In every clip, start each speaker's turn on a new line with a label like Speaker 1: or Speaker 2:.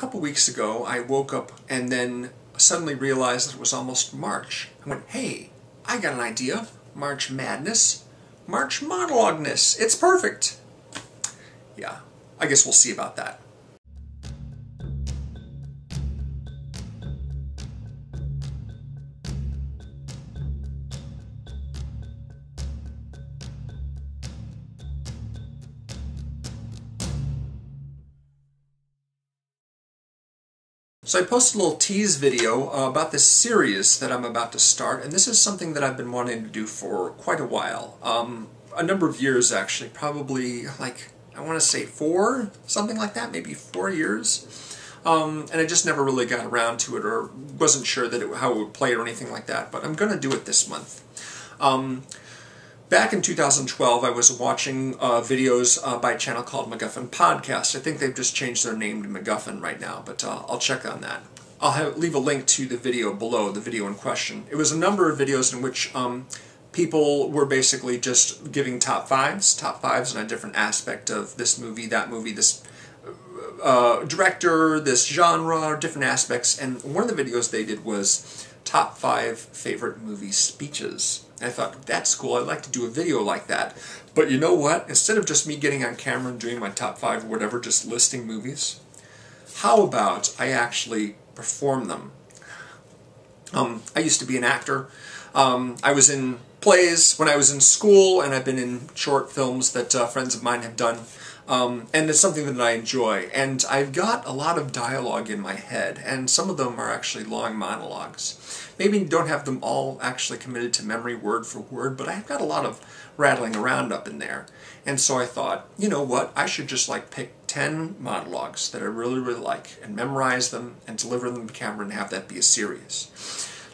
Speaker 1: couple weeks ago, I woke up and then suddenly realized that it was almost March. I went, hey, I got an idea. March Madness. March Monologueness. It's perfect. Yeah, I guess we'll see about that. So I posted a little tease video about this series that I'm about to start, and this is something that I've been wanting to do for quite a while. A number of years, actually, probably like, I want to say 4, something like that, maybe 4 years. And I just never really got around to it or wasn't sure that how it would play or anything like that, but I'm going to do it this month. Back in 2012, I was watching videos by a channel called MacGuffin Podcast. I think they've just changed their name to MacGuffin right now, but I'll check on that. I'll leave a link to the video below, the video in question. It was a number of videos in which people were basically just giving top fives on a different aspect of this movie, that movie, this director, this genre, different aspects. And one of the videos they did was top 5 favorite movie speeches. And I thought, that's cool, I'd like to do a video like that. But you know what? Instead of just me getting on camera and doing my top 5 or whatever, just listing movies, how about I actually perform them? I used to be an actor. I was in plays when I was in school, and I've been in short films that friends of mine have done. And it's something that I enjoy. And I've got a lot of dialogue in my head, and some of them are actually long monologues. Maybe don't have them all actually committed to memory word for word, but I've got a lot of rattling around up in there. And so I thought, you know what, I should just like pick 10 monologues that I really, really like and memorize them and deliver them to camera and have that be a series.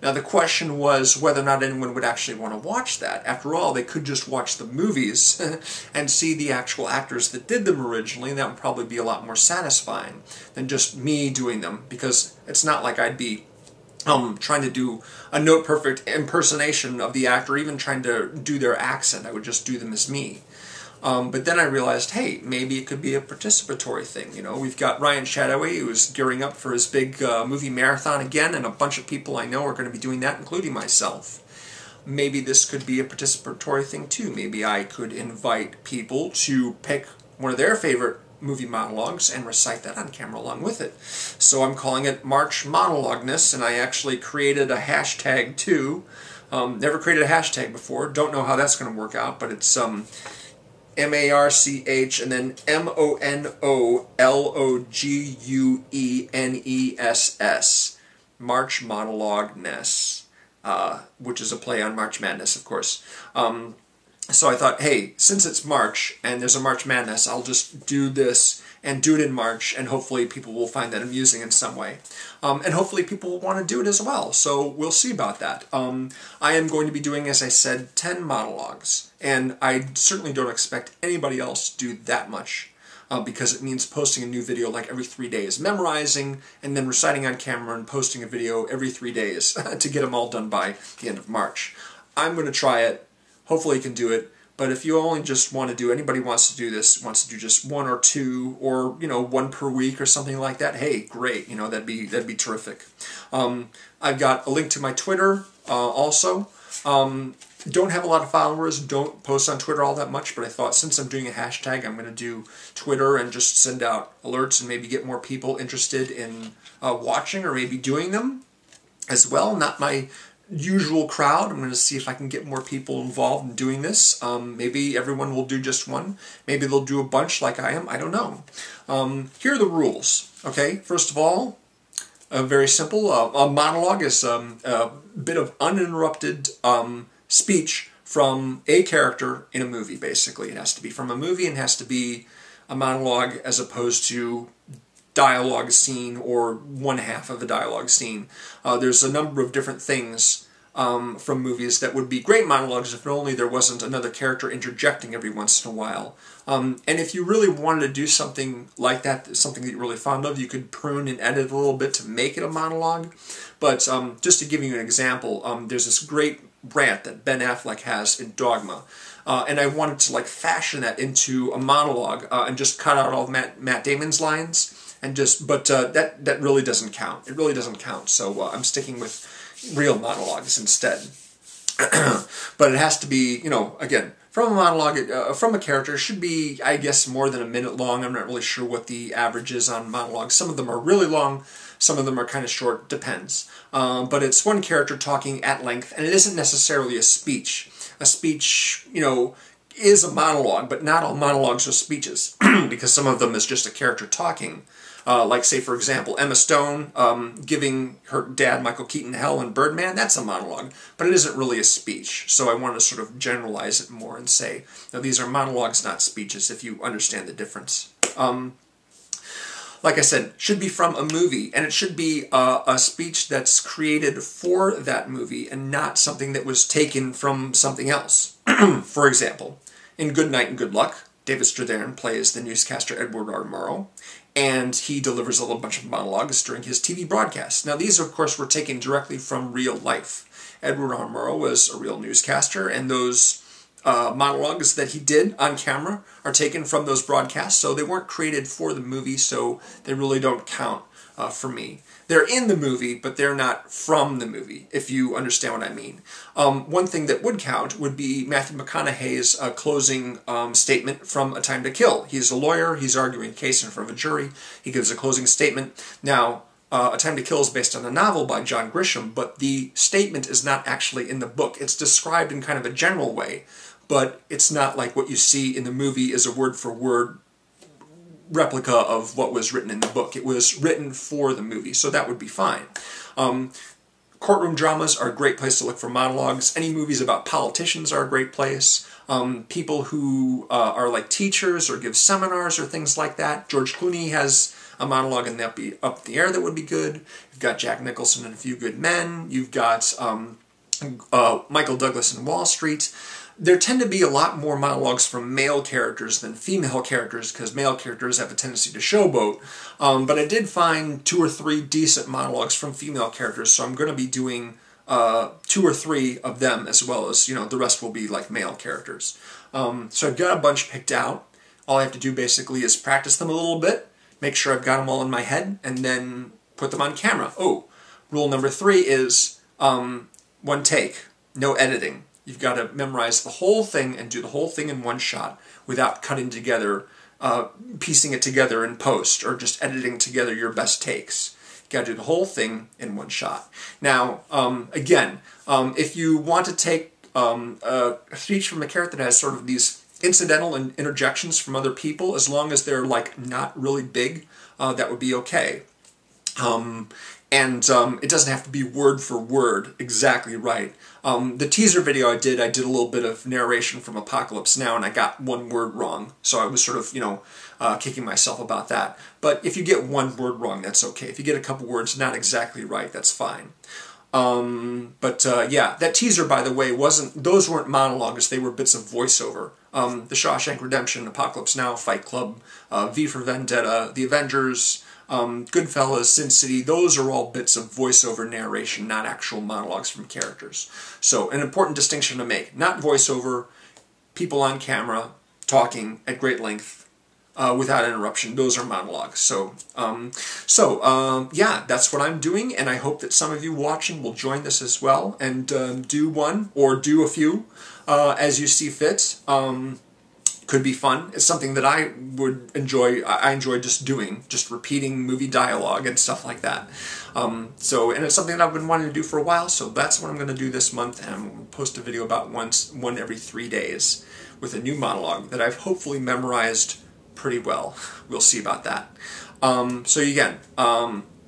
Speaker 1: Now the question was whether or not anyone would actually want to watch that. After all, they could just watch the movies and see the actual actors that did them originally, and that would probably be a lot more satisfying than just me doing them, because it's not like I'd be trying to do a note-perfect impersonation of the actor, even trying to do their accent. I would just do them as me. But then I realized, hey, maybe it could be a participatory thing. You know, we've got Ryan Shadoway, who's gearing up for his big movie marathon again, and a bunch of people I know are going to be doing that, including myself. Maybe this could be a participatory thing too. Maybe I could invite people to pick one of their favorite movie monologues and recite that on camera along with it. So I'm calling it March Monologueness, and I actually created a hashtag too. Never created a hashtag before. Don't know how that's going to work out, but it's M-A-R-C-H and then M-O-N-O-L-O-G-U-E-N-E-S-S. March Monologueness, which is a play on March Madness, of course. So I thought, hey, since it's March and there's a March Madness, I'll just do this and do it in March, and hopefully people will find that amusing in some way. And hopefully people will want to do it as well, so we'll see about that. I am going to be doing, as I said, 10 monologues, and I certainly don't expect anybody else to do that much, because it means posting a new video like every 3 days, memorizing, and then reciting on camera and posting a video every 3 days to get them all done by the end of March. I'm going to try it. Hopefully you can do it, but if you only just want to do, anybody wants to do this, wants to do just 1 or 2, or, you know, 1 per week or something like that, hey, great, you know, that'd be terrific. I've got a link to my Twitter also. Don't have a lot of followers, don't post on Twitter all that much, but I thought since I'm doing a hashtag, I'm going to do Twitter and just send out alerts and maybe get more people interested in watching or maybe doing them as well. Not my usual crowd. I'm going to see if I can get more people involved in doing this. Maybe everyone will do just 1. Maybe they'll do a bunch like I am. I don't know. Here are the rules. Okay, first of all, very simple. A monologue is a bit of uninterrupted speech from a character in a movie, basically. It has to be from a movie and has to be a monologue as opposed to dialogue scene or 1/2 of a dialogue scene. There's a number of different things from movies that would be great monologues if only there wasn't another character interjecting every once in a while. And if you really wanted to do something like that, something that you're really fond of, you could prune and edit a little bit to make it a monologue. But just to give you an example, there's this great rant that Ben Affleck has in Dogma. And I wanted to like fashion that into a monologue and just cut out all of Matt Damon's lines and just, but that really doesn't count. It really doesn't count. So I'm sticking with real monologues instead. But it has to be, you know, again, from a monologue, from a character, should be, I guess, more than a minute long. I'm not really sure what the average is on monologues. Some of them are really long, some of them are kind of short, depends. But it's one character talking at length, and it isn't necessarily a speech. A speech, you know, is a monologue, but not all monologues are speeches, because some of them is just a character talking. Like, say, for example, Emma Stone giving her dad, Michael Keaton, hell in Birdman, that's a monologue, but it isn't really a speech. So I want to sort of generalize it more and say, no, these are monologues, not speeches, if you understand the difference. Like I said, should be from a movie, and it should be a speech that's created for that movie and not something that was taken from something else. For example, in Good Night and Good Luck, David Strathairn plays the newscaster Edward R. Murrow, and he delivers a little bunch of monologues during his TV broadcasts. Now, these, of course, were taken directly from real life. Edward R. Murrow was a real newscaster, and those monologues that he did on camera are taken from those broadcasts, so they weren't created for the movie, so they really don't count for me. They're in the movie, but they're not from the movie, if you understand what I mean. One thing that would count would be Matthew McConaughey's closing statement from A Time to Kill. He's a lawyer, he's arguing a case in front of a jury, he gives a closing statement. Now, A Time to Kill is based on a novel by John Grisham, but the statement is not actually in the book. It's described in kind of a general way, but it's not like what you see in the movie is a word-for-word replica of what was written in the book. It was written for the movie, so that would be fine. Courtroom dramas are a great place to look for monologues. Any movies about politicians are a great place. People who are like teachers or give seminars or things like that. George Clooney has a monologue in the Up the Air that would be good. You've got Jack Nicholson in A Few Good Men. You've got Michael Douglas in Wall Street. There tend to be a lot more monologues from male characters than female characters, because male characters have a tendency to showboat. But I did find 2 or 3 decent monologues from female characters, so I'm going to be doing 2 or 3 of them, as well as, you know, the rest will be like male characters. So I've got a bunch picked out. All I have to do basically is practice them a little bit, make sure I've got them all in my head, and then put them on camera. Oh, rule number 3 is one take, no editing. You've got to memorize the whole thing and do the whole thing in one shot without cutting together, piecing it together in post, or just editing together your best takes. You've got to do the whole thing in one shot. Now, again, if you want to take a speech from a character that has sort of these incidental and interjections from other people, as long as they're like not really big, that would be okay. And it doesn't have to be word for word exactly right. The teaser video I did a little bit of narration from Apocalypse Now, and I got one word wrong. So I was sort of, you know, kicking myself about that. But if you get one word wrong, that's okay. If you get a couple words not exactly right, that's fine. Yeah, that teaser, by the way, those weren't monologues, they were bits of voiceover. The Shawshank Redemption, Apocalypse Now, Fight Club, V for Vendetta, The Avengers, Goodfellas, Sin City, those are all bits of voiceover narration, not actual monologues from characters. So, an important distinction to make. Not voiceover, people on camera, talking at great length, without interruption. Those are monologues. So, yeah, that's what I'm doing, and I hope that some of you watching will join this as well, and do one, or do a few, as you see fit. Could be fun. It's something that I would enjoy. I enjoy just doing, just repeating movie dialogue and stuff like that. And it's something that I've been wanting to do for a while, so that's what I'm going to do this month, and I'm going to post a video about one every 3 days with a new monologue that I've hopefully memorized pretty well. We'll see about that. So again,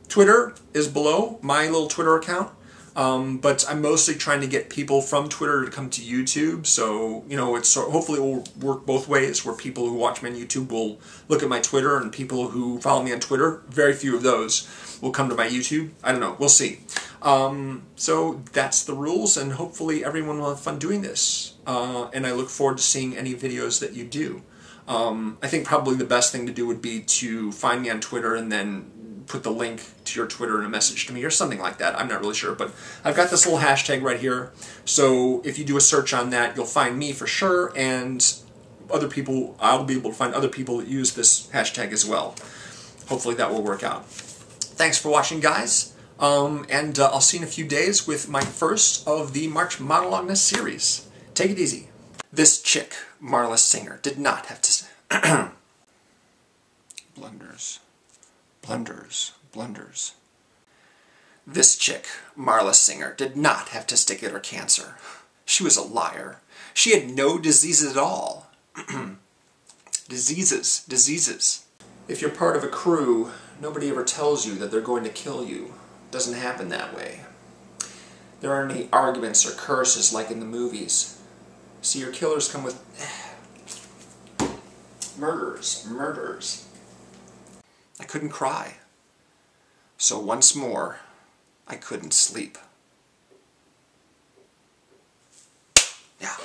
Speaker 1: Twitter is below, my little Twitter account. But I'm mostly trying to get people from Twitter to come to YouTube, so, you know, hopefully it will work both ways, where people who watch me on YouTube will look at my Twitter, and people who follow me on Twitter, very few of those, will come to my YouTube. I don't know, we'll see. So that's the rules, and hopefully everyone will have fun doing this. And I look forward to seeing any videos that you do. I think probably the best thing to do would be to find me on Twitter and then put the link to your Twitter in a message to me or something like that. I'm not really sure, but I've got this little hashtag right here, so if you do a search on that, you'll find me for sure, and other people, I'll be able to find other people that use this hashtag as well. hopefully that will work out. Thanks for watching, guys. And I'll see you in a few days with my first of the March Monologueness series. Take it easy. This chick, Marla Singer, did not have to... Blunders. Blunders. Blunders. This chick, Marla Singer, did not have testicular cancer. She was a liar. She had no diseases at all. Diseases. If you're part of a crew, nobody ever tells you that they're going to kill you. It doesn't happen that way. There aren't any arguments or curses like in the movies. Serial killers come with murders. I couldn't cry. So once more, I couldn't sleep. Yeah.